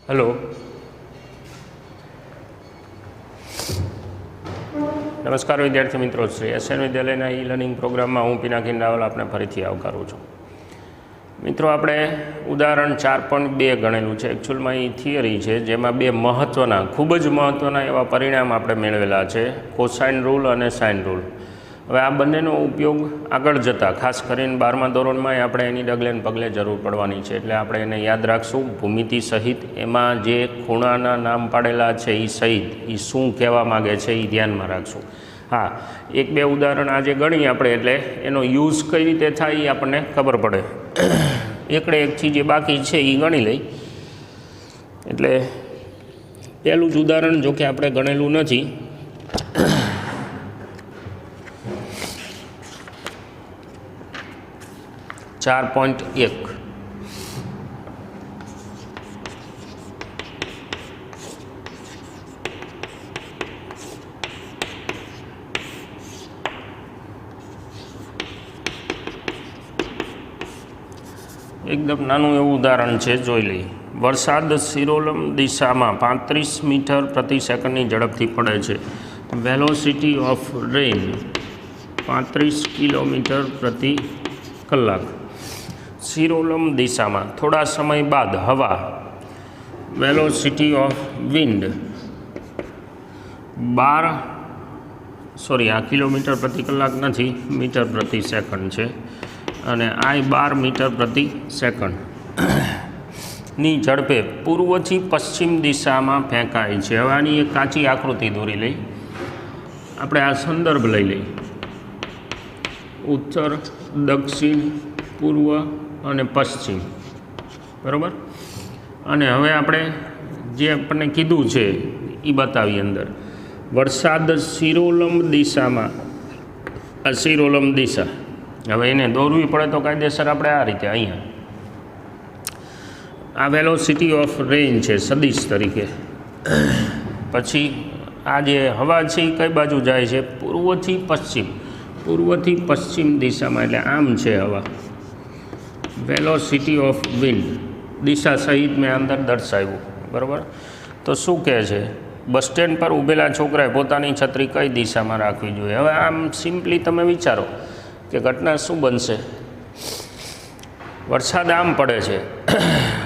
Hello नमस्कार विद्यार्थी मित्रों, श्री एसएन विद्यालयના ઈ લર્નિંગ પ્રોગ્રામમાં હું પિનાકીન રાવલ આપને ફરીથી આવકારું છું। મિત્રો, આપણે ઉદાહરણ 4.2 ગણેલું છે। એકચ્યુઅલમાં એ થિયરી છે જેમાં બે મહત્ત્વના ખૂબ જ મહત્ત્વના એવા પરિણામ આપણે મેળવેલા છે, કોસાઇન રૂલ અને સાઇન રૂલ। હવે આ બંનેનો ઉપયોગ આગળ જતાં ખાસ કરીને 12મા ધોરણમાં આપણે એની ડગલે ને પગલે જરૂર પડવાની છે, એટલે આપણે એને યાદ રાખશું ભૂમિતિ સહિત। એમાં જે ખૂણાના નામ પાડેલા છે એ સહિત એ શું કહેવા માગે છે એ ધ્યાનમાં રાખશું। હા, એક બે ઉદાહરણ આજે ગણીએ આપણે, એટલે એનો યુઝ કઈ રીતે થાય એ આપણને ખબર પડે। એકડે એકથી જે બાકી છે એ ગણી લઈ। એટલે પહેલું જ ઉદાહરણ જો કે આપણે ગણેલું નથી। चार पॉइंट एक एकदम नानु एवं उदाहरण है, जोई लई। वरसाद सिरोलम दिशा में 35 मीटर प्रति सेकंड की झड़पथी पड़े छे। वेलोसिटी ऑफ रेन 35 किलोमीटर प्रति कलाक। सिरोलम दिशा में थोड़ा समय बाद हवा वेलोसिटी ऑफ विंड 12 किलोमीटर प्रति कलाक नहीं, मीटर प्रति सेकंड है, अने आई 12 मीटर प्रति सेकंड नी झड़पे पूर्व थी पश्चिम दिशा में फेंकाय है। हवे आनी एक काची आकृति दौरी लई, आपणे आ संदर्भ लई लई। उत्तर, दक्षिण, पूर्व અને પશ્ચિમ, બરાબર। અને હવે આપણે જે આપણને કીધું છે એ બતાવી અંદર। વરસાદ સિરોલમ દિશામાં, આ સિરોલમ દિશા, હવે એને દોરવી પડે તો કાયદેસર આપણે આ રીતે અહીંયા આ વેલોસિટી ઓફ રેન છે સદિશ તરીકે। પછી આ જે હવા છે એ કઈ બાજુ જાય છે? પૂર્વથી પશ્ચિમ, પૂર્વથી પશ્ચિમ દિશામાં, એટલે આમ છે હવા। वेलोसिटी ऑफ विंड दिशा सहित मैं अंदर दर्शाव्યું, बराबर। तो शू कहे छे? बस स्टेन्ड पर उभेला छोकराए पोतानी छतरी कई दिशा में राखवी जोईए। हवे आम सिम्पली तमे विचारो कि घटना शू बनशे। वरसाद आम पड़े छे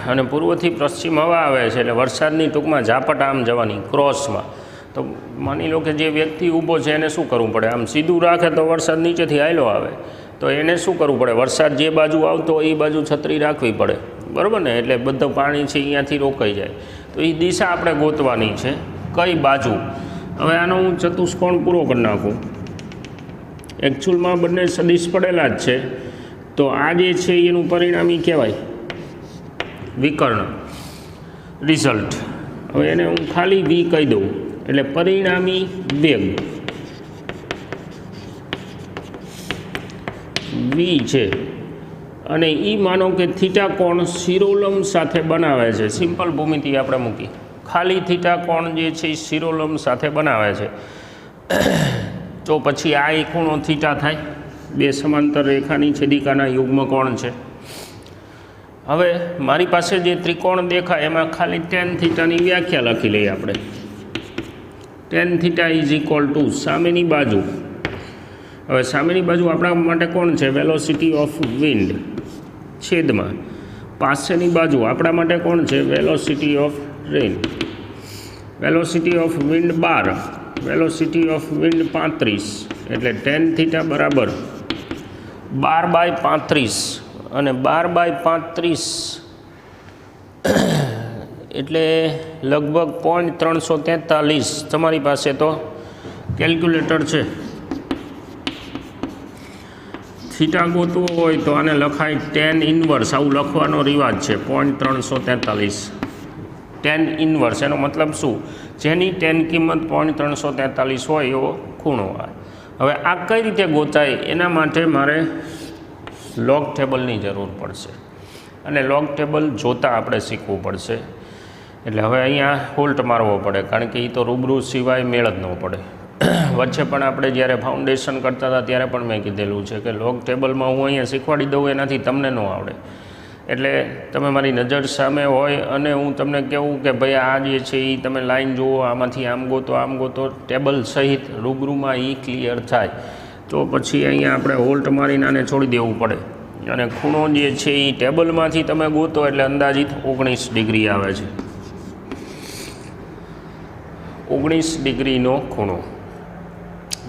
अने पूर्वथी पश्चिम हवा आवे छे, એટલે વરસાદની ટૂંકમાં ઝાપટ આમ જવાની ક્રોસમાં। તો માની લો કે જે વ્યક્તિ ઊભો છે એને શું કરવું પડે? આમ સીધું રાખે તો વરસાદ નીચેથી આયલો આવે, તો એને શું કરવું પડે? વરસાદ જે બાજુ આવતો હોય એ બાજુ છત્રી રાખવી પડે, બરાબર ને? એટલે બધું પાણી છે અહીંયાથી રોકાઈ જાય। તો એ દિશા આપણે ગોતવાની છે, કઈ બાજુ। હવે આનો હું ચતુષ્કોણ પૂરો કરી નાખું। એકચ્યુઅલમાં બંને સદિશ પડેલા જ છે, તો આ જે છે એનું પરિણામી કહેવાય વિકર્ણ, રિઝલ્ટ। હવે એને હું ખાલી વી કહી દઉં, એટલે પરિણામી વેગ વી છે। અને એ માનો કે થીટા કોણ સિરોલમ સાથે બનાવે છે। સિમ્પલ ભૂમિતિ આપણે મૂકી, ખાલી થીટા કોણ જે છે એ સિરોલમ સાથે બનાવે છે। તો પછી આ એક ખૂણો થીટા થાય, બે સમાંતર રેખાની છેદિકાના યુગ્મ કોણ છે। હવે મારી પાસે જે ત્રિકોણ દેખાય એમાં ખાલી ટેન થીટાની વ્યાખ્યા લખી લઈએ આપણે। Ten theta is equal two સામેની બાજુ। હવે સામેની બાજુ આપણા માટે કોણ છે? વેલોસિટી ઓફ વિન્ડ છેદમાં પાસેની બાજુ આપણા માટે કોણ છે? Velocity of rain. Velocity of wind 12, velocity of wind 35, એટલે ટેન થીટા બરાબર 12/35, અને 12/35 એટલે લગભગ 0.343। તમારી પાસે તો કેલ્ક્યુલેટર છે। થીટા ગોતવો હોય તો આને લખાય ટેન ઇન્વર્સ, આવું લખવાનો રિવાજ છે। 0.343 ટેન ઇન્વર્સ, એનો મતલબ શું? જેની ટેન કિંમત 0.343 હોય એવો ખૂણો આવે। હવે આ કઈ રીતે ગોતાય? એના માટે મારે લોગ ટેબલની જરૂર પડશે, અને લોગ ટેબલ જોતાં આપણે શીખવું પડશે। એટલે હવે અહીંયા હોલ્ટ મારવો પડે, કારણ કે એ તો રૂબરૂ સિવાય મેળ જ ન પડે। વચ્ચે પણ આપણે જ્યારે ફાઉન્ડેશન કરતા હતા ત્યારે પણ મેં કીધેલું છે કે લોગ ટેબલમાં હું અહીંયા શીખવાડી દઉં એનાથી તમને ન આવડે। એટલે તમે મારી નજર સામે હોય અને હું તમને કહું કે ભાઈ આ જે છે એ તમે લાઈન જુઓ, આમાંથી આમ ગોતો ટેબલ સહિત રૂબરૂમાં એ ક્લિયર થાય તો પછી અહીંયા આપણે હોલ્ટ મારીને આને છોડી દેવું પડે. અને ખૂણો જે છે એ ટેબલમાંથી તમે ગોતો એટલે અંદાજિત 19 ડિગ્રી આવે છે. 19 ડિગ્રીનો ખૂણો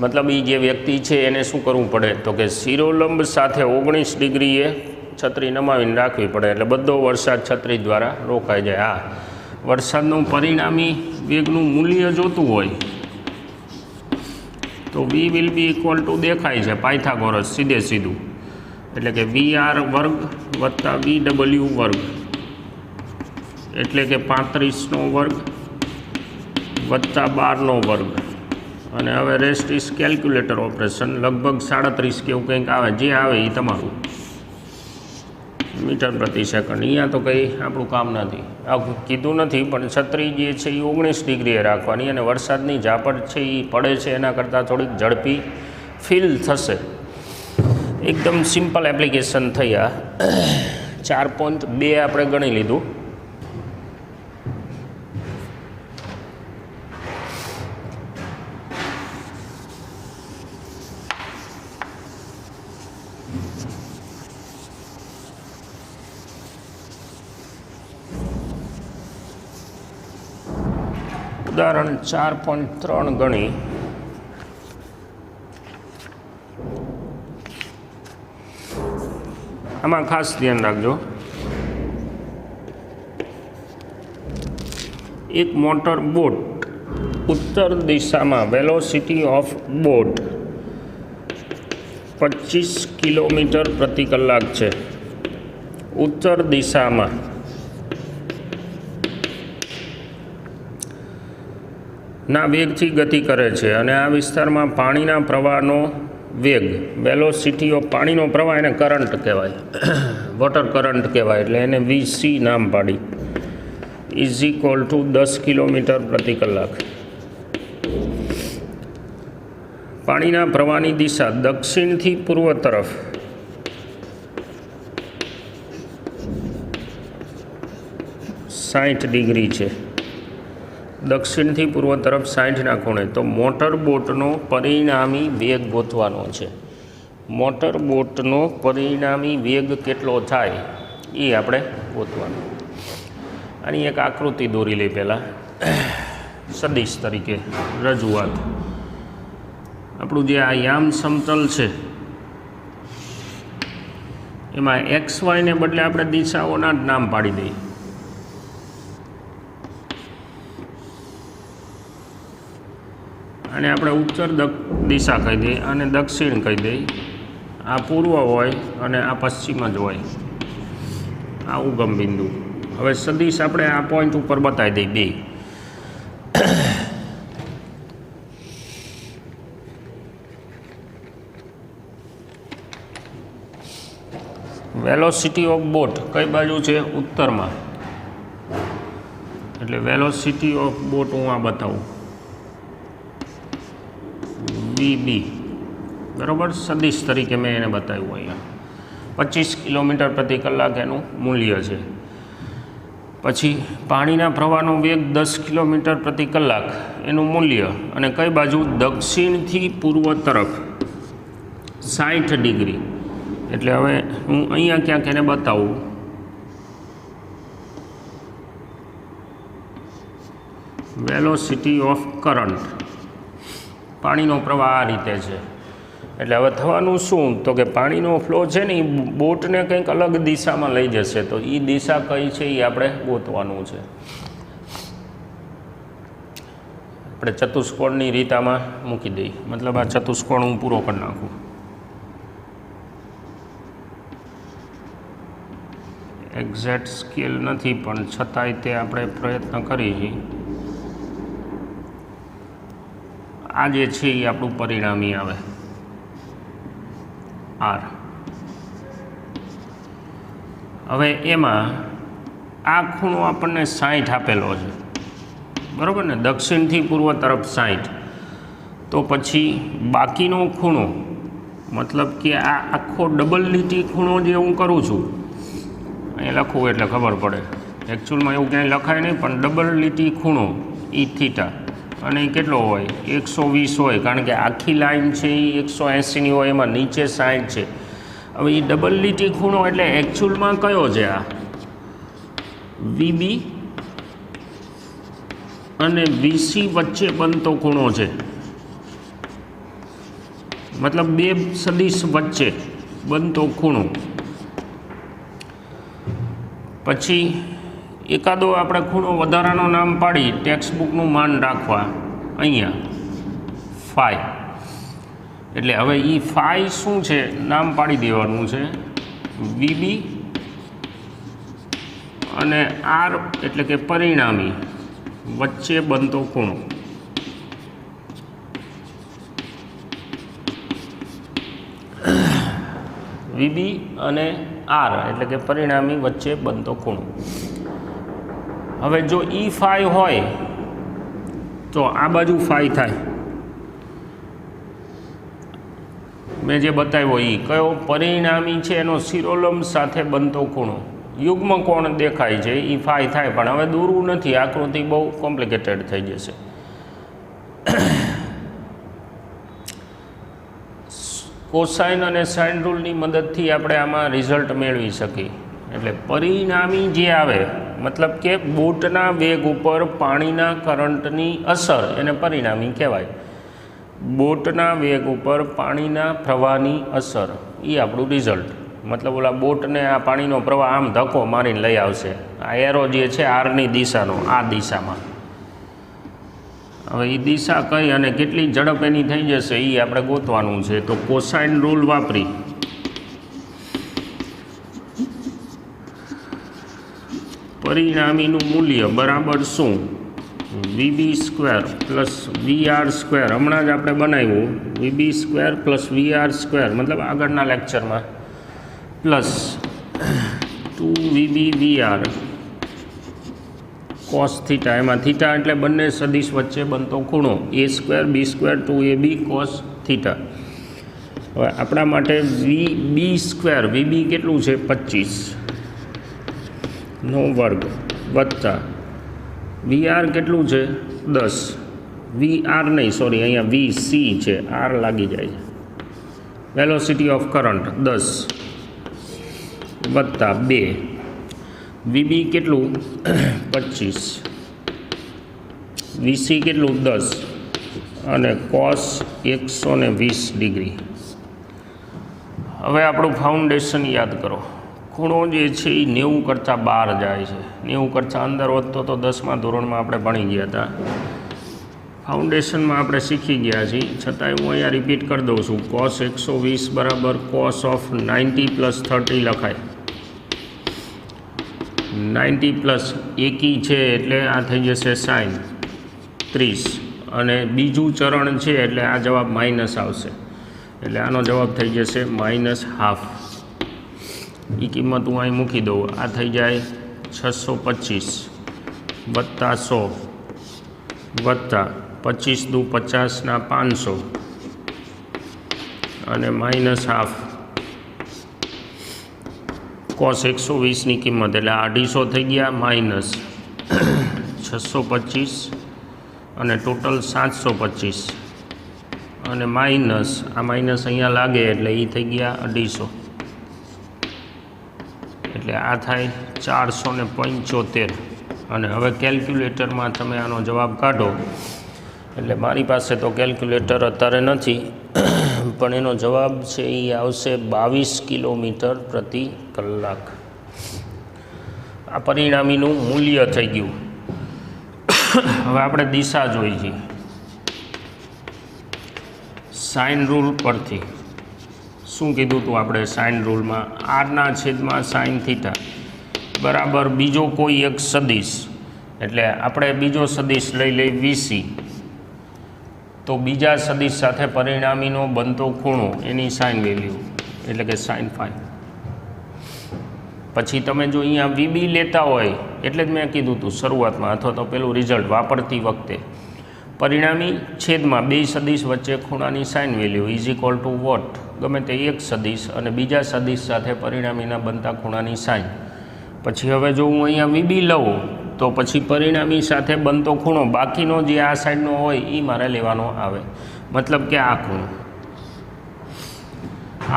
મતલબ એ જે વ્યક્તિ છે એને શું કરવું પડે તો કે શિરોલંબ સાથે 19 ડિગ્રીએ છત્રી નમાવીને રાખવી પડે એટલે બધો વરસાદ છત્રી દ્વારા રોકાઈ જાય. આ વરસાદનું પરિણામી વેગનું મૂલ્ય જોતું હોય તો V will be equal to દેખાય છે પાયથાગોરસ સીધું, એટલે કે VR વર્ગ વત્તા VW વર્ગ એટલે કે 35નો વર્ગ વત્તા 12નો વર્ગ. અને હવે રેસ્ટ ઇઝ કેલ્ક્યુલેટર ઓપરેશન, લગભગ 37 કે એવું કંઈક આવે, જે આવે એ તમારું મીટર પ્રતિ સેકન્ડ. અહીંયા તો કંઈ આપણું કામ નથી, આવું કીધું નથી, પણ છત્રી જે છે એ 19 ડિગ્રીએ રાખવાની અને વરસાદની ઝાપટ છે એ પડે છે એના કરતાં થોડીક ઝડપી ફીલ થશે. એકદમ સિમ્પલ એપ્લિકેશન થઈ. આ 4.2 આપણે ગણી લીધું. ઉદાહરણ 4.3 ગણી. આમાં ખાસ ધ્યાન રાખજો, એક મોટર બોટ ઉત્તર દિશામાં વેલોસિટી ઓફ બોટ 25 કિલોમીટર પ્રતિ કલાક છે. ઉત્તર દિશામાં ના વેગથી ગતિ કરે છે અને આ વિસ્તારમાં પાણીના પ્રવાહનો વેગ, વેલોસિટી ઓફ પાણીનો પ્રવાહ એને કરંટ કહેવાય, વોટર કરંટ કહેવાય, એટલે એને VC નામ પાડી, ઇઝ ઇક્વલ ટુ 10 કિલોમીટર પ્રતિ કલાક. પાણીના પ્રવાહની દિશા દક્ષિણથી પૂર્વ તરફ સાઠ ડિગ્રી છે. દક્ષિણથી પૂર્વ તરફ 60ના ખૂણે. તો મોટર બોટનો પરિણામી વેગ ગોતવાનો છે. મોટર બોટનો પરિણામી વેગ કેટલો થાય એ આપણે ગોતવાનો. આની એક આકૃતિ દોરી લઈ પહેલાં, સદિશ તરીકે રજૂઆત. આપણું જે આ યામ સમતલ છે એમાં XY ને બદલે આપણે દિશાઓના જ નામ પાડી દઈએ. અને આપણે ઉત્તર દિશા કહી દઈએ અને દક્ષિણ કહી દઈએ. આ પૂર્વ હોય અને આ પશ્ચિમ જ હોય, આ ઉગમ બિંદુ. હવે સદિશ આપણે આ પોઈન્ટ ઉપર બતાવી દઈએ બે. વેલોસિટી ઓફ બોટ કઈ બાજુ છે? ઉત્તરમાં. એટલે વેલોસિટી ઓફ બોટ હું આ બતાવું, VB, બરાબર, સદિશ તરીકે મેં એને બતાવ્યું અહીંયા. 25 કિલોમીટર પ્રતિ કલાક એનું મૂલ્ય છે. પછી પાણીના પ્રવાહનો વેગ 10 કિલોમીટર પ્રતિ કલાક એનું મૂલ્ય, અને કઈ બાજુ? દક્ષિણથી પૂર્વ તરફ 60 ડિગ્રી. એટલે હવે હું અહીંયા ક્યાંક એને બતાવું. વેલોસિટી ઓફ કરંટ, પાણીનો પ્રવાહ આ રીતે છે. એટલે હવે થવાનું શું તો કે પાણીનો ફ્લો છે ને એ બોટને કંઈક અલગ દિશામાં લઈ જશે. તો એ દિશા કઈ છે એ આપણે ગોતવાનું છે. આપણે ચતુષ્કોણની રીત આમાં મૂકી દઈએ, મતલબ આ ચતુષ્કોણ હું પૂરો કરી નાખું. એક્ઝેક્ટ સ્કેલ નથી પણ છતાંય તે આપણે પ્રયત્ન કરીએ છીએ. આ જે છે એ આપણું પરિણામી આવે R. હવે એમાં આ ખૂણો આપણને 60 આપેલો છે, બરાબર ને, દક્ષિણથી પૂર્વ તરફ 60. તો પછી બાકીનો ખૂણો, મતલબ કે આ આખો ડબલ લીટી ખૂણો જે હું કરું છું, અહીંયા લખવું એટલે ખબર પડે. એકચ્યુઅલમાં એવું ક્યાંય લખાય નહીં, પણ ડબલ લીટી ખૂણો એ થીટા અને એ કેટલો હોય 120 હોય, કારણ કે આખી લાઈન છે એ 180ની હોય, એમાં નીચે 60 છે. હવે એ ડબલ લીટી ખૂણો એટલે એકચ્યુઅલમાં કયો છે? આ વીબી અને વીસી વચ્ચે બનતો ખૂણો છે, મતલબ બે સદિશ વચ્ચે બનતો ખૂણો. પછી એકાદો આપણે ખૂણો વધારાનું નામ પાડી ટેક્સ્ટબુકનું માન રાખવા, અહીંયા ફાઈ. એટલે હવે એ ફાઈ શું છે નામ પાડી દેવાનું છે, વીબી અને આર એટલે કે પરિણામી વચ્ચે બનતો ખૂણો. વીબી અને આર એટલે કે પરિણામી વચ્ચે બનતો ખૂણો. હવે જો ઈ ફાઈ હોય તો આ બાજુ ફાઈ થાય. મેં જે બતાવ્યો એ કયો પરિણામી છે એનો શિરોલંબ સાથે બનતો ખૂણો. યુગ્મ કોણ દેખાય છે એ ફાઈ થાય, પણ હવે દોરવું નથી, આકૃતિ બહુ કોમ્પ્લિકેટેડ થઈ જશે. કોસાઇન અને સાઇન રૂલની મદદથી આપણે આમાં રિઝલ્ટ મેળવી શકીએ. એટલે પરિણામી જે આવે, મતલબ કે બોટના વેગ ઉપર પાણીના કરંટની અસર, એને પરિણામી કહેવાય. બોટના વેગ ઉપર પાણીના પ્રવાહની અસર એ આપણું રિઝલ્ટ. મતલબ ઓલા બોટને આ પાણીનો પ્રવાહ આમ ધક્કો મારીને લઈ આવશે. આ એરો જે છે આરની દિશાનો, આ દિશામાં. હવે એ દિશા કઈ અને કેટલી ઝડપ એની થઈ જશે એ આપણે ગોતવાનું છે. તો કોસાઇન રૂલ વાપરી પરિણામીનું મૂલ્ય બરાબર શું? VB square plus VR square. હમણાં જ આપણે બનાવ્યું VB square plus VR square, મતલબ આગળના લેક્ચરમાં, પ્લસ 2વીબી વીઆર કોસ થીટા. એમાં થીટા એટલે બંને સદિશ વચ્ચે બનતો ખૂણો, એ સ્ક્વેર બી સ્ક્વેર 2ab કોસ થીટા. હવે આપણા માટે વીબી સ્ક્વેર, વીબી કેટલું છે 25 નો વર્ગ વત્તા વીઆર કેટલું છે 10, વીઆર નહીં સોરી અહીંયા વીસી છે, આર લાગી જાય છે, વેલોસિટી ઓફ કરંટ 10 વત્તા 2, વીબી કેટલું 25, વીસી કેટલું 10 અને કોસ 120 ડિગ્રી. હવે આપણું ફાઉન્ડેશન યાદ કરો. ખૂણો જે છે એ 90 કરતાં બહાર જાય છે, 90 કરતાં અંદર વધતો તો 10મા ધોરણમાં આપણે ભણી ગયા હતા. ફાઉન્ડેશનમાં આપણે શીખી ગયા છીએ, છતાંય હું અહીંયા રિપીટ કરી દઉં છું. કોસ 120 બરાબર કોસ ઓફ 90 પ્લસ 30 લખાય. 90 પ્લસ એકી છે એટલે આ થઈ જશે સાઇન 30, અને બીજું ચરણ છે એટલે આ જવાબ માઇનસ આવશે, એટલે આનો જવાબ થઈ જશે -½ એ કિંમત હું અહીં મૂકી દઉં. આ થઈ જાય 625 વત્તા 100 વત્તા 25 દુ 50 ના 500 અને -½ કોસ 120ની કિંમત, એટલે 250 થઈ ગયા, માઇનસ 625 અને ટોટલ 725 અને માઇનસ આ માઇનસ અહીંયા લાગે એટલે એ થઈ ગયા 250, એટલે આ થાય 475. અને હવે કેલ્ક્યુલેટરમાં તમે આનો જવાબ કાઢો. એટલે મારી પાસે તો કેલ્ક્યુલેટર અત્યારે નથી, પણ એનો જવાબ છે એ આવશે 22 કિલોમીટર પ્રતિ કલાક. આ પરિણામીનું મૂલ્ય થઈ ગયું. હવે આપણે દિશા જોઈ છીએ સાઇન રૂલ પરથી. શું કીધું હતું આપણે સાઇન રૂલમાં? આરના છેદમાં સાઇન થીટા બરાબર બીજો કોઈ એક સદિશ, એટલે આપણે બીજો સદિશ લઈ લઈ વીસી, તો બીજા સદિશ સાથે પરિણામીનો બનતો ખૂણો એની સાઇન વેલ્યુ એટલે કે સાઇન ફાઈ. પછી તમે જો અહીંયા વીબી લેતા હોય, એટલે જ મેં કીધું હતું શરૂઆતમાં અથવા તો પેલું રિઝલ્ટ વાપરતી વખતે, પરિણામી છેદમાં બે સદિશ વચ્ચે ખૂણાની sine value is equal to what, ગમે તે એક સદિશ અને બીજા સદિશ સાથે પરિણામીના બનતા ખૂણાની સાઇન. પછી હવે જો હું અહીંયા વીબી લઉં તો પછી પરિણામી સાથે બનતો ખૂણો બાકીનો જે આ સાઈડનો હોય એ મારે લેવાનો આવે, મતલબ કે આ ખૂણો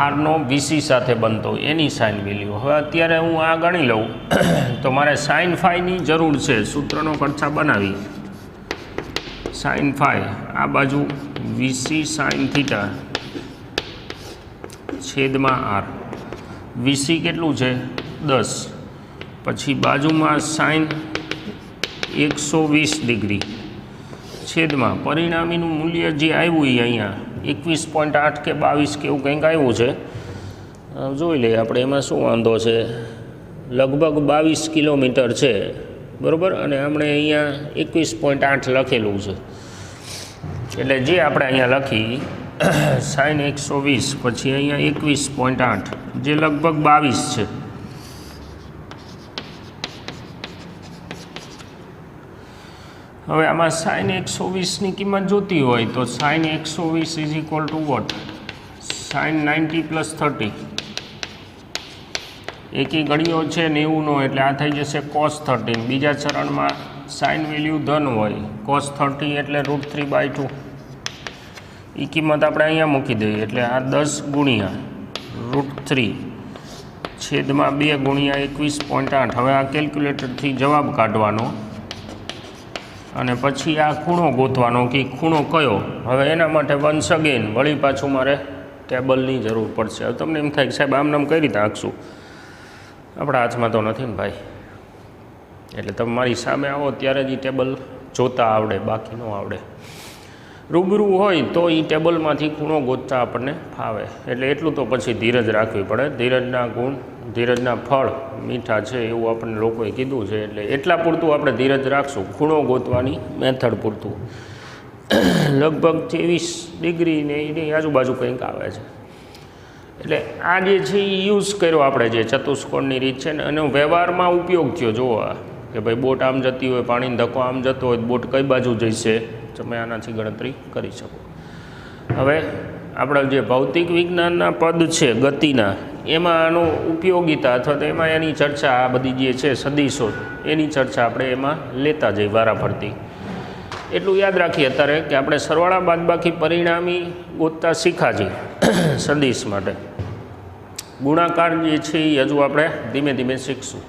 આરનો વીસી સાથે બનતો એની સાઇન વેલ્યુ. હવે અત્યારે હું આ ગણી લઉં તો મારે સાઇન ફાઈની જરૂર છે. સૂત્રનો કડછા બનાવી સાઇન ફાઈ આ બાજુ વીસી સાઇન થીટા છેદમાં આર. વીસી કેટલું છે 10, પછી બાજુમાં સાઇન 120 ડિગ્રી છેદમાં પરિણામીનું મૂલ્ય જે આવ્યું એ અહીંયા 21.8 કે 22 કે એવું કંઈક આવ્યું છે. જોઈ લઈએ આપણે એમાં શું વાંધો છે. લગભગ 22 કિલોમીટર છે બરાબર, અને આપણે અહીંયા 21.8 લખેલું છે. એટલે જે આપણે અહીંયા લખી સાઇન 120 પછી અહીંયા 21.8 જે લગભગ 22 છે. હવે આમાં સાઇન 120ની કિંમત જોતી હોય તો sine 120 is equal to what, sine 90 plus 30. એકી ઘડીઓ છે 90નો એટલે આ થઈ જશે cos 30. બીજા ચરણમાં સાઇન વેલ્યુ ધન હોય, cos 30 એટલે √3/2. એ કિંમત આપણે અહીંયા મૂકી દઈએ એટલે આ 10 ગુણ્યા √3 છેદમાં 2 ગુણ્યા 21.8. હવે આ કેલ્ક્યુલેટરથી જવાબ કાઢવાનો અને પછી આ ખૂણો ગોતવાનો કે ખૂણો કયો. હવે એના માટે વન્સ અગેન વળી પાછું મારે ટેબલની જરૂર પડશે. હવે તમને એમ થાય કે સાહેબ આમ નામ કઈ રીતે આંકશું, આપણા હાથમાં તો નથી ને ભાઈ. એટલે તમે મારી સામે આવો ત્યારે જ એ ટેબલ જોતા આવડે, બાકી ન આવડે. રૂબરૂ હોય તો એ ટેબલમાંથી ખૂણો ગોતતા આપણને ફાવે. એટલે એટલું તો પછી ધીરજ રાખવી પડે. ધીરજના ગુણ ધીરજના ફળ મીઠા છે એવું આપણને લોકોએ કીધું છે. એટલે એટલા પૂરતું આપણે ધીરજ રાખશું, ખૂણો ગોતવાની મેથડ પૂરતું. લગભગ 23 ડિગ્રી ને એની આજુબાજુ કંઈક આવે છે. એટલે આ જે છે એ યુઝ કર્યો આપણે, જે ચતુષ્કોણની રીત છે ને, એનો વ્યવહારમાં ઉપયોગ થયો. જુઓ કે ભાઈ બોટ આમ જતી હોય, પાણીનો ધક્કો આમ જતો હોય, બોટ કઈ બાજુ જઈશે તમે આનાથી ગણતરી કરી શકો. હવે આપણા જે ભૌતિક વિજ્ઞાનના પદ છે ગતિના, એમાં આનો ઉપયોગિતા અથવા તો એમાં એની ચર્ચા આ બધી જે છે સદીશો એની ચર્ચા આપણે એમાં લેતા જઈએ વારાફરતી. એટલું યાદ રાખીએ અત્યારે કે આપણે સરવાળા બાદબાકી પરિણામી ગોતતા શીખા છીએ સદીશ માટે. ગુણાકાર જે છે એ હજુ આપણે ધીમે ધીમે શીખશું.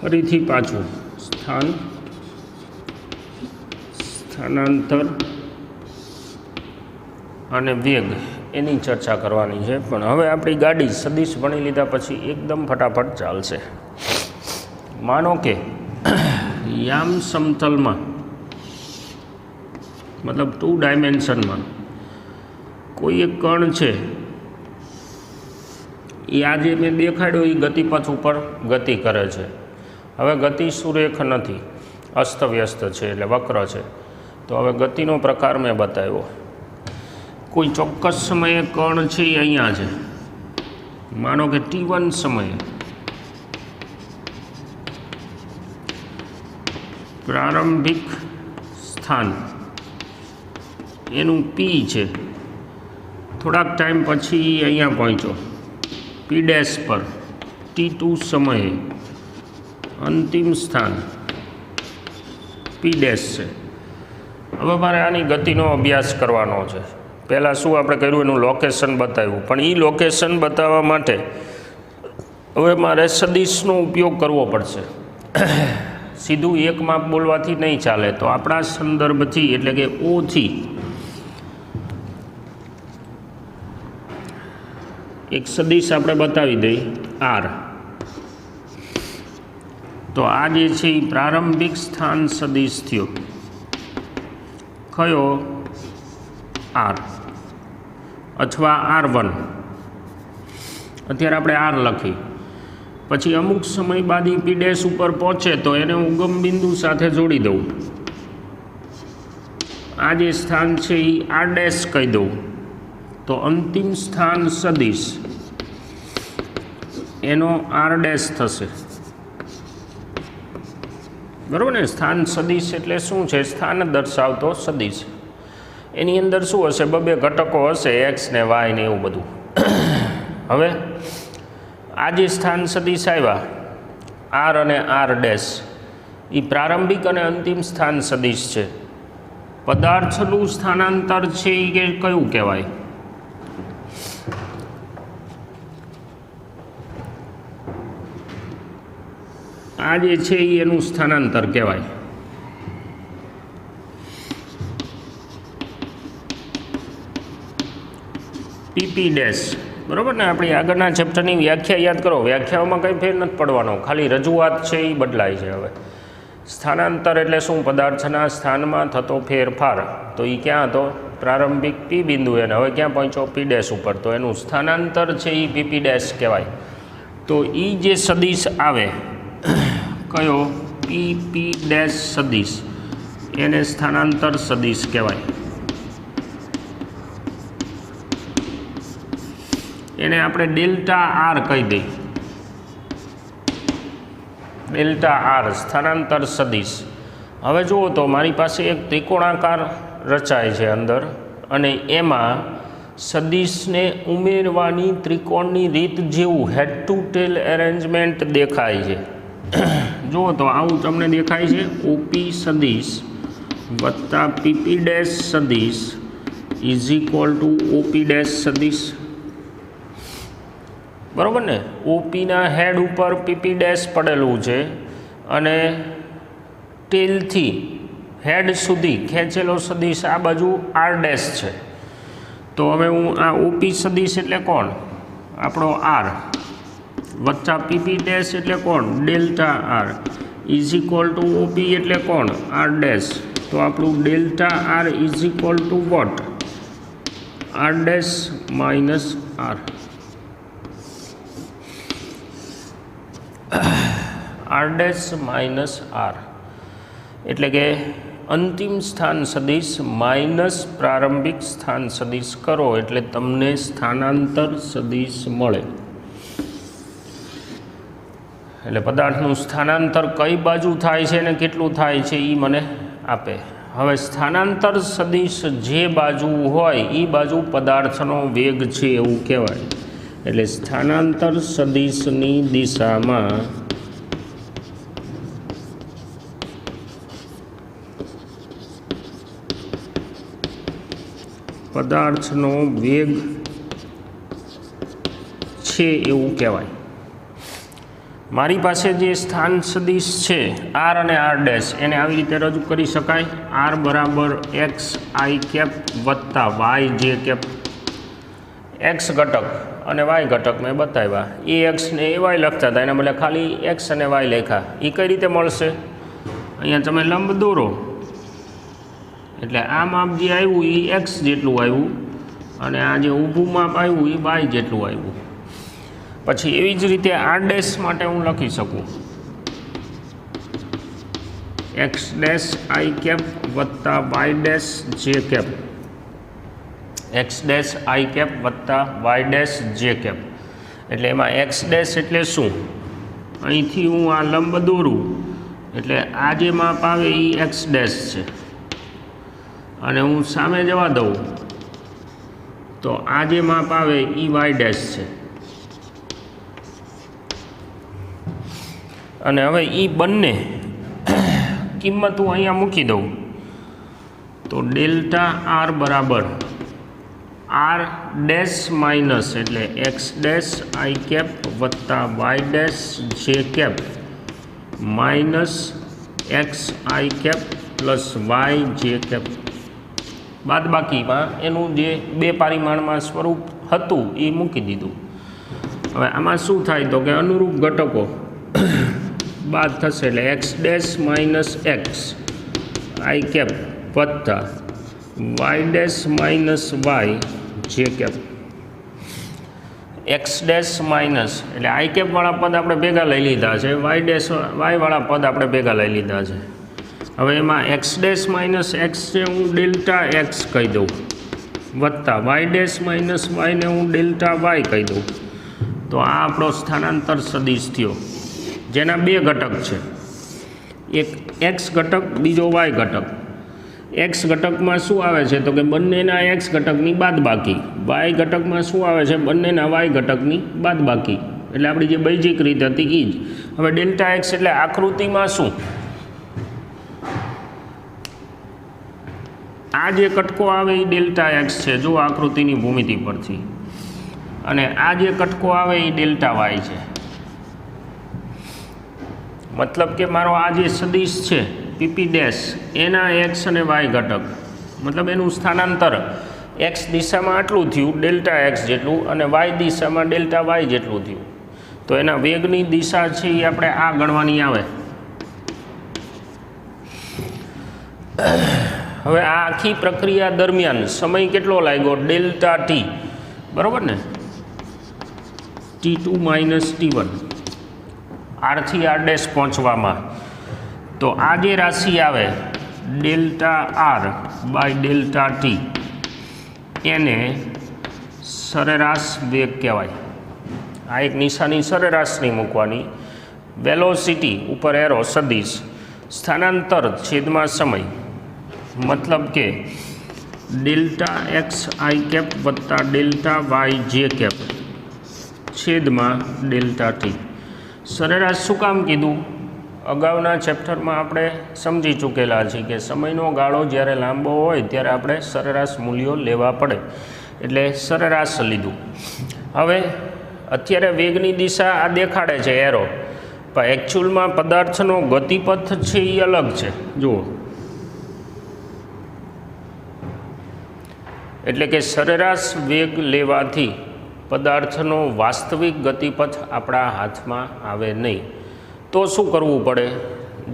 ફરીથી પાછું સ્થાનાંતર અને વેગ એની ચર્ચા કરવાની છે. પણ હવે આપણી ગાડી સદીશ ભણી લીધા પછી એકદમ ફટાફટ ચાલશે. માનો કે યામ સમતલમાં મતલબ 2 ડાયમેન્શનમાં કોઈ એક કણ છે, એ આજે મેં દેખાડ્યો એ ગતિપથ ઉપર ગતિ કરે છે. હવે ગતિ સુરેખ નથી, અસ્તવ્યસ્ત છે એટલે વક્ર છે. તો હવે ગતિનો પ્રકાર મેં બતાવ્યો. કોઈ ચોક્કસ સમયે કણ છે એ અહીંયા છે, માનો કે t1 સમયે પ્રારંભિક સ્થાન એનું p છે. થોડાક ટાઈમ પછી અહીંયા પહોંચ્યો p' પર. t2 સમયે અંતિમ સ્થાન p' છે. હવે મારે આની ગતિનો અભ્યાસ કરવાનો છે. પહેલાં શું આપણે કર્યું એનું લોકેશન બતાવ્યું, પણ એ લોકેશન બતાવવા માટે હવે મારે સદીશનો ઉપયોગ કરવો પડશે. સીધું એક માપ બોલવાથી નહીં ચાલે. તો આપણા સંદર્ભથી એટલે કે ઓથી એક સદીશ આપણે બતાવી દઈએ આર. તો આ જે છે એ પ્રારંભિક સ્થાન સદીશ થયો. કયો? આર અથવા R1. અત્યારે આપણે આર લખી, પછી અમુક સમય બાદ એ પી ડેશ ઉપર પહોંચે તો એને ઉગમ બિંદુ સાથે જોડી દઉં. આ જે સ્થાન છે એ આર ડેશ કહી દઉં, તો અંતિમ સ્થાન સદિશ એનો આર ડેશ થશે. બરાબર ને? સ્થાન સદિશ એટલે શું છે? સ્થાન દર્શાવતો સદિશ. એની અંદર શું હશે? બે ઘટકો હશે, એક્સ ને વાય ને એવું બધું. હવે આ જે સ્થાન સદિશ આવ્યા આર અને આર ડેશ, એ પ્રારંભિક અને અંતિમ સ્થાન સદિશ છે. પદાર્થનું સ્થાનાંતર છે એ કયું કહેવાય? આ જે છે એ એનું સ્થાનાંતર કહેવાય. PP dash. બરાબર ને? આપણી આગળના ચેપ્ટરની વ્યાખ્યા યાદ કરો. વ્યાખ્યાઓમાં કંઈ ફેર નથી પડવાનો, ખાલી રજૂઆત છે એ બદલાય છે. હવે સ્થાનાંતર એટલે શું? પદાર્થના સ્થાનમાં થતો ફેરફાર. તો એ ક્યાં હતો? પ્રારંભિક પી બિંદુ, એને હવે ક્યાં પહોંચ્યો? પી ડેશ ઉપર. તો એનું સ્થાનાંતર છે એ પીપી ડેશ કહેવાય. તો એ જે સદિશ આવે કયો? પીપી ડેશ સદિશ, એને સ્થાનાંતર સદિશ કહેવાય. એને આપણે ડેલ્ટા આર કહી દઈએ. ડેલ્ટા આર સ્થાનાંતર સદિશ. હવે જુઓ તો મારી પાસે એક ત્રિકોણાકાર રચાય છે અંદર, અને એમાં સદિશને ઉમેરવાની ત્રિકોણની રીત જેવું હેડ ટુ ટેલ એરેન્જમેન્ટ દેખાય છે. જુઓ તો આવું તમને દેખાય છે. ઓપી સદિશ વત્તા પીપી ડેશ સદિશ is equal to OP dash સદિશ. બરાબર ને? ઓપીના હેડ ઉપર પીપી ડેશ પડેલું છે અને ટેલથી હેડ સુધી ખેંચેલો સદિશ આ બાજુ આર ડેશ છે. તો હવે હું આ ઓપી સદિશ એટલે કોણ? આપણો આર, વત્તા પીપી ડેશ એટલે કોણ? Delta R is equal to OP એટલે કોણ? R dash. તો આપણું delta R is equal to what? R dash minus R. R dash minus R એટલે કે અંતિમ સ્થાન સદિશ માઇનસ પ્રારંભિક સ્થાન સદિશ કરો એટલે તમને સ્થાનાંતર સદિશ મળે. એટલે પદાર્થનું સ્થાનાંતર કઈ બાજુ થાય છે અને કેટલું થાય છે એ મને આપે. હવે સ્થાનાંતર સદિશ જે બાજુ હોય એ બાજુ પદાર્થનો વેગ છે એવું કહેવાય. એટલે સ્થાનાંતર સદિશની દિશામાં પદાર્થનો વેગ છે એવું કહેવાય. મારી પાસે જે સ્થાન સદિશ છે આર અને આર ડેશ, એને આવી રીતે રજૂ કરી શકાય. આર બરાબર એક્સ આઈ કેપ વત્તા વાય જે કેપ. એક્સ ઘટક અને વાય ઘટક મેં બતાવ્યા. એ એક્સ ને એ વાય લખતા હતા, એના બદલે ખાલી એક્સ અને વાય લખ્યા. એ કઈ રીતે મળશે? અહીંયા તમે લંબ દોરો એટલે આ માપ જે આવ્યું એ એક્સ જેટલું આવ્યું અને આ જે ઊભું માપ આવ્યું એ વાય જેટલું આવ્યું. પછી એવી જ રીતે આર ડેશ માટે હું લખી શકું એક્સ ડેશ આઈ કેપ વત્તા Y dash J cap. X dash I cap વત્તા વાય ડેશ જે કેપ. એટલે એમાં એક્સ ડેશ એટલે શું? અહીંથી હું આ લંબ દોરું એટલે આ જે માપ આવે એ એક્સ ડેશ છે, અને હું સામે જવા દઉં તો આ જે માપ આવે એ વાય ડેશ છે. અને હવે એ બંને કિંમત હું અહીંયા મૂકી દઉં તો ડેલ્ટા આર બરાબર આર ડેશ માઇનસ એટલે એક્સ ડેશ આઈ કેપ વત્તા Y dash J cap minus X I cap plus Y J cap. બાદબાકીમાં એનું જે બે પરિમાણમાં સ્વરૂપ હતું એ મૂકી દીધું. હવે આમાં શું થાય તો કે અનુરૂપ ઘટકો બાદ થશે એટલે X dash minus X I cap વત્તા Y dash minus Y J cap. X dash minus એટલે આઈ કેપવાળા પદ આપણે ભેગા લઈ લીધા છે, વાયવાળા પદ આપણે ભેગા લઈ લીધા છે. હવે એમાં એક્સ ડેશ માઇનસ એક્સ છે હું ડેલ્ટા એક્સ કહી દઉં, વત્તા વાય ડેશ માઇનસ વાયને હું ડેલ્ટા વાય કહી દઉં. તો આ આપણો સ્થાનાંતર સદિશ થયો, જેના બે ઘટક છે, એક એક્સ ઘટક, બીજો વાય ઘટક. એક્સ ઘટકમાં શું આવે છે તો કે બંનેના એક્સ ઘટકની બાદબાકી, વાય ઘટકમાં શું આવે છે બંનેના વાય ઘટકની બાદબાકી. એટલે આપણી જે બૈજિક રીત હતી એ જ. હવે ડેલ્ટા એક્સ એટલે આકૃતિમાં શું, આ જે કટકો આવે એ ડેલ્ટા એક્સ છે, જો આકૃતિની ભૂમિતિ પરથી, અને આ જે કટકો આવે એ ડેલ્ટા વાય છે. મતલબ કે મારો આ જે સદિશ છે પીપી ડેશ એના એક્સ અને વાય ઘટક, મતલબ એનું સ્થાનાંતર એક્સ દિશામાં આટલું થયું ડેલ્ટા એક્સ જેટલું, અને વાય દિશામાં ડેલ્ટા વાય જેટલું થયું. તો એના વેગની દિશા છે એ આપણે આ ગણવાની આવે. હવે આ આખી પ્રક્રિયા દરમિયાન સમય કેટલો લાગ્યો ડેલ્ટા ટી, બરાબર ને, T2 minus T1 Arthi are dash પહોંચવામાં. તો આ જે રાશિ આવે delta R by delta T એને સરેરાશ વેગ કહેવાય. આ એક નિશાની સરેરાશની મૂકવાની. વેલોસિટી ઉપર એરો સદિશ, સ્થાનાંતર છેદમાં સમય, મતલબ કે ડેલ્ટા એક્સ આઈ કેપ વત્તા ડેલ્ટા વાય જે કેપ છેદમાં ડેલ્ટા ટી. સરેરાશ શું કામ કીધું? અગાઉના ચેપ્ટરમાં આપણે સમજી ચૂકેલા છીએ કે સમયનો ગાળો જ્યારે લાંબો હોય ત્યારે આપણે સરેરાશ મૂલ્યો લેવા પડે, એટલે સરેરાશ લીધું. હવે અત્યારે વેગની દિશા આ દેખાડે છે એરો, પણ એકચ્યુઅલમાં પદાર્થનો ગતિપથ છે એ અલગ છે. જુઓ, એટલે કે સરેરાશ વેગ લેવાથી પદાર્થનો વાસ્તવિક ગતિપથ આપણા હાથમાં આવે નહીં. તો શું કરવું પડે?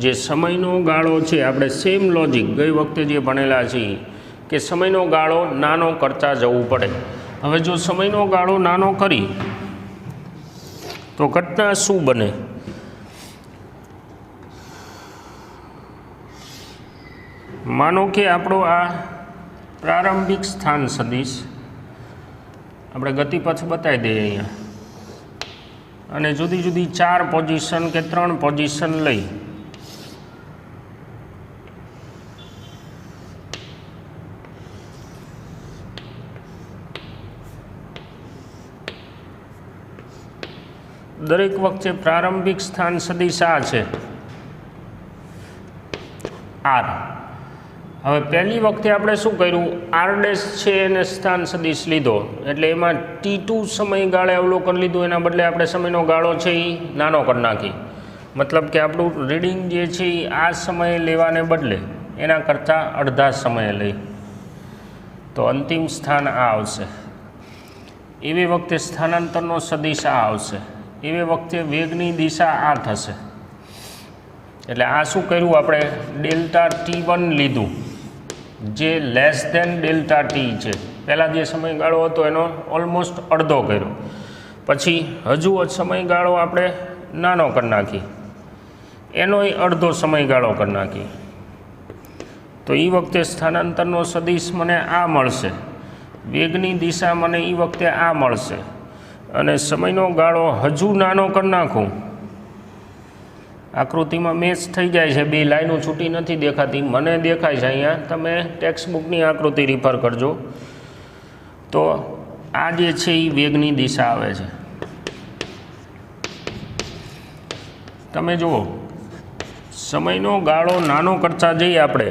જે સમયનો ગાળો છે, આપણે સેમ લોજિક ગઈ વખતે જે ભણેલા છીએ કે સમયનો ગાળો નાનો કરતા જવું પડે. હવે જો સમયનો ગાળો નાનો કરી તો ઘટના શું બને? માનો કે આપણો આ પ્રારંભિક સ્થાન સદિશ આપણે ગતિપથ બતાવી દઈએ અહીંયા, અને જુદી જુદી 4 પોઝિશન કે 3 પોઝિશન લઈ દરેક વખતે પ્રારંભિક સ્થાન સદિશ આ છે આર. હવે પહેલી વખતે આપણે શું કર્યું, આર ડેશ છે એને સ્થાન સદિશ લીધો, એટલે એમાં T2 સમયગાળે અવલોકન લીધું, એના બદલે આપણે સમયનો ગાળો છે એ નાનો કરી નાખી. મતલબ કે આપણું રીડિંગ જે છે એ આ સમયે લેવાને બદલે એના કરતાં અડધા સમયે લઈ, તો અંતિમ સ્થાન આ આવશે. એવી વખતે સ્થાનાંતરનો સદિશ આ આવશે, એવી વખતે વેગની દિશા આ થશે. એટલે આ શું કર્યું આપણે, ડેલ્ટા T1 લીધું જે લેસ ધેન ડેલ્ટા ટી છે. પહેલાં જે સમયગાળો હતો એનો ઓલમોસ્ટ અડધો કર્યો, પછી હજુ સમયગાળો આપણે નાનો કરી નાખી, એનો અડધો સમયગાળો કરી નાખી. તો એ વખતે સ્થાનાંતરનો સદિશ મને આ મળશે, વેગની દિશા મને એ વખતે આ મળશે, અને સમયનો ગાળો હજુ નાનો કરી નાખું. આકૃતિમાં મેચ થઈ જાય છે, બે લાઈનો છૂટી નથી દેખાતી, મને દેખાય છે અહીંયા, તમે ટેક્સ્ટબુકની આકૃતિ રિફર કરજો. તો આ જે છે એ વેગની દિશા આવે છે. તમે જુઓ, સમયનો ગાળો નાનો કરતા જઈએ આપણે,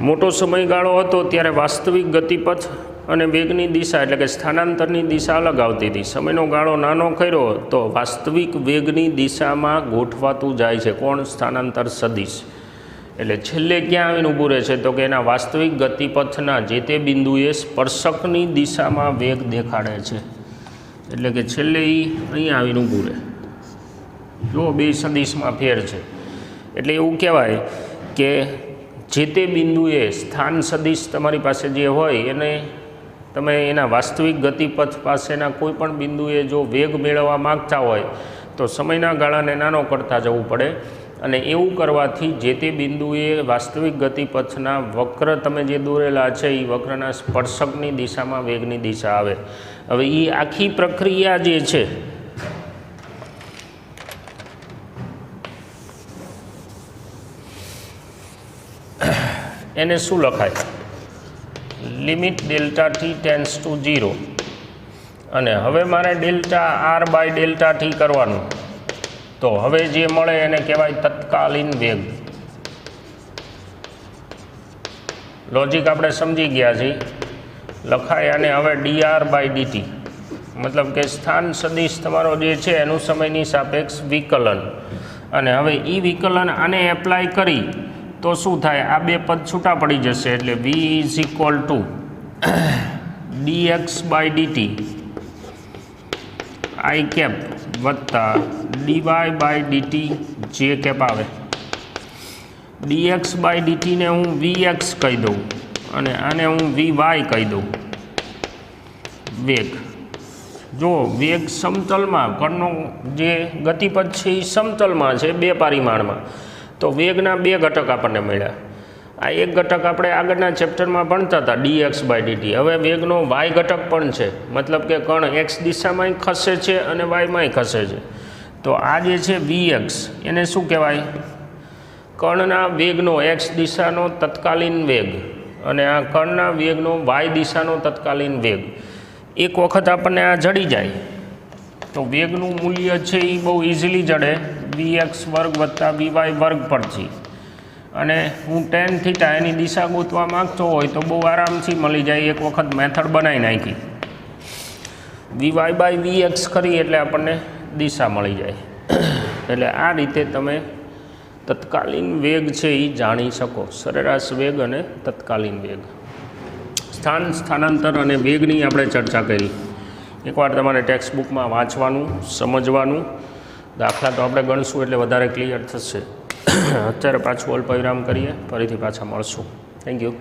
મોટો સમયગાળો હતો ત્યારે વાસ્તવિક ગતિપથ અને વેગની દિશા એટલે કે સ્થાનાંતરની દિશા અલગ આવતી હતી. સમયનો ગાળો નાનો કર્યો તો વાસ્તવિક વેગની દિશામાં ગોઠવાતું જાય છે. કોણ? સ્થાનાંતર સદિશ. એટલે છેલ્લે ક્યાં આવીને ઊભું રહે છે તો કે એના વાસ્તવિક ગતિપથના જે તે બિંદુએ સ્પર્શકની દિશામાં વેગ દેખાડે છે. એટલે કે છેલ્લે એ અહીંયા આવીને ઊભું રહે. જો બે સદિશમાં ફેર છે. એટલે એવું કહેવાય કે જે તે બિંદુએ સ્થાન સદિશ તમારી પાસે જે હોય એને તમે એના વાસ્તવિક ગતિપથ પાસેના કોઈ પણ બિંદુએ જો વેગ મેળવવા માગતા હોય તો સમયના ગાળાને નાનો કરતા જવું પડે, અને એવું કરવાથી જે તે બિંદુએ વાસ્તવિક ગતિપથના વક્ર તમે જે દોરેલા છે એ વક્રના સ્પર્શકની દિશામાં વેગની દિશા આવે. હવે એ આખી પ્રક્રિયા જે છે એને શું લખાય? Limit delta T tends to 0. અને હવે મારે delta R by delta T કરવાનું, તો હવે જે મળે એને કહેવાય તત્કાલીન વેગ. લોજિક આપણે સમજી ગયા છીએ. લખાય અને હવે dr બાય dt, મતલબ કે સ્થાન સદિશ તમારો જે છે એનું સમયની સાપેક્ષ વિકલન. અને હવે એ વિકલન આને એપ્લાય કરી તો શું થાય? આ બે પદ છૂટા પડી જશે, એટલે v is equal to dx by dt I cap વત્તા dy by dt J cap આવે. dx બાય dt ને હું vx કહી દઉં અને આને હું vy કહી દઉં. વેગ જો વેગ સમતલમાં, કણનો જે ગતિપથ છે એ સમતલમાં છે, બે પરિમાણમાં, તો વેગના બે ઘટક આપણને મળ્યા. આ એક ઘટક આપણે આગળના ચેપ્ટરમાં ભણતા હતા dx બાય dt. હવે વેગનો y ઘટક પણ છે, મતલબ કે કણ x દિશામાંય ખસે છે અને yમાંય ખસે છે. તો આ જે છે vx એને શું કહેવાય? કણના વેગનો x દિશાનો તત્કાલીન વેગ અને આ કણના વેગનો y દિશાનો તત્કાલીન વેગ. એક વખત આપણને આ જડી જાય તો વેગનું મૂલ્ય છે એ બહુ ઇઝીલી જડે, vx વર્ગ વત્તા vy વર્ગ પરથી. અને હું tan થીટા એની દિશા ગોતવા માગતો હોય તો બહુ આરામથી મળી જાય. એક વખત મેથડ બનાવી નાખી, vy બાય vx કરી એટલે આપણને દિશા મળી જાય. એટલે આ રીતે તમે તત્કાલીન વેગ છે એ જાણી શકો, સરેરાશ વેગ અને તત્કાલીન વેગ. સ્થાન, સ્થાનાંતર અને વેગની આપણે ચર્ચા કરી. એકવાર તમારે ટેક્સ્ટ બુકમાં વાંચવાનું, સમજવાનું. દાખલા તો આપણે ગણશું એટલે વધારે ક્લિયર થશે. અત્યારે પાછું અલ્પવિરામ કરીએ, ફરીથી પાછા મળશું. Thank you.